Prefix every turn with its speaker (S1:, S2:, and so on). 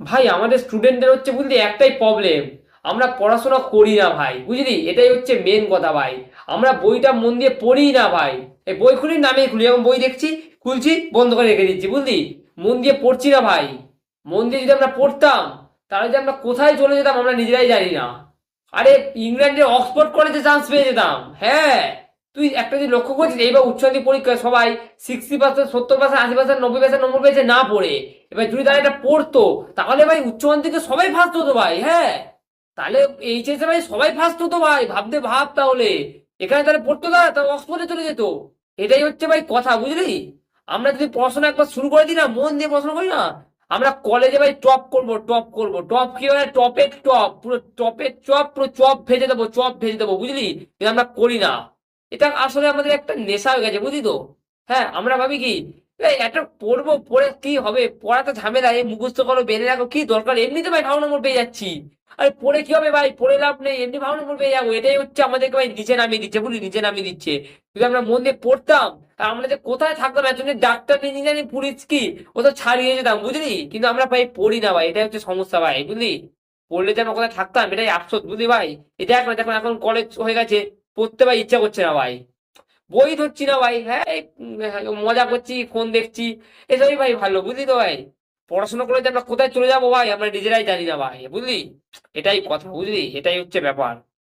S1: ভাই আমাদের স্টুডেন্টদের হচ্ছে বুঝলি একটাই প্রবলেম, আমরা পড়াশোনা করি না ভাই, বুঝলি, এটাই হচ্ছে মেন কথা ভাই। আমরা বইটা মন দিয়ে পড়ি না ভাই। এই বই খুলি নামেই খুলি, এখন বই দেখছি, খুলছি, বন্ধ করে রেখে দিচ্ছি, বুঝলি, মন দিয়ে পড়ছি না ভাই। মন দিয়ে যদি আমরা পড়তাম, তাহলে যে আমরা কোথায় চলে যেতাম আমরা নিজেরাই জানি না। আরে ইংল্যান্ডের অক্সফোর্ড কলেজে চান্স পেয়ে যেতাম, হ্যাঁ। তুই একটা যদি লক্ষ্য করছিস, এইবার উচ্চমাধ্যমিক পরীক্ষায় সবাই 60%, 70%, 80%, 90% নম্বর পেয়েছে না পড়ে। এবার যদি তারা এটা পড়তো, তাহলে ভাই উচ্চ মাধ্যমিকে সবাই ফার্স্ট হতো ভাই, হ্যাঁ। তাহলে এইচএস এ ভাই সবাই ফার্স্ট হতো ভাই, ভাবতে ভাব তাহলে। এখানে তাহলে পড়তো না, তাহলে অক্সফোর্ডে চলে যেত। এটাই হচ্ছে ভাই কথা, বুঝলি। আমরা যদি পড়াশোনা একবার শুরু করে দিই না, মন দিয়ে পড়াশোনা করি না, আমরা কলেজে ভাই টপ করব, টপ করব, টপ কি হয়, টপের টপ, পুরো টপের চপ, পুরো চপ ভেজে দেবো, চপ ভেজে দেবো, বুঝলি। কিন্তু আমরা করি না। এটা আসলে আমাদের একটা নেশা হয়ে গেছে, বুঝলি তো। হ্যাঁ, আমরা ভাবি কি, এই একটা পড়বো, পড়ে কি হবে, পড়া তো ঝামেলা, এই মুখস্থ করো, বেড়ে রাখো, কি দরকার, এমনিতে ভাই ভালো নম্বর পেয়ে যাচ্ছি। আরে পড়ে কি হবে ভাই, পড়ে লাভ নেই, এমনি ভালো নম্বর পেয়ে যাবো। এটাই হচ্ছে আমাদেরকে ভাই নিচে নামিয়ে দিচ্ছে, বুঝলি, নিচে নামিয়ে দিচ্ছে। যদি আমরা মন দিয়ে পড়তাম, আর আমরা যে কোথায় থাকতাম, এতদিন ডাক্তার, ইঞ্জিনিয়ারিং, পুলিশ, কি ও তো ছাড়িয়ে যেতাম, বুঝলি। কিন্তু আমরা ভাই পড়ি না ভাই, এটাই হচ্ছে সমস্যা ভাই, বুঝলি। পড়লে যে আমরা কোথায় থাকতাম, এটাই আফসোস, বুঝলি ভাই। এটা এখন দেখো, এখন কলেজ হয়ে গেছে, পড়তে ভাই ইচ্ছা করছে না ভাই। বই ধরছি না ভাই, হ্যাঁ, এই মজা করছি, ফোন দেখছি, এসবই ভাই ভালো, বুঝলি তো ভাই। পড়াশোনা করে যে আমরা কোথায় চলে যাবো ভাই, আমরা নিজেরাই জানি না ভাই, বুঝলি। এটাই কথা, বুঝলি, এটাই হচ্ছে ব্যাপার।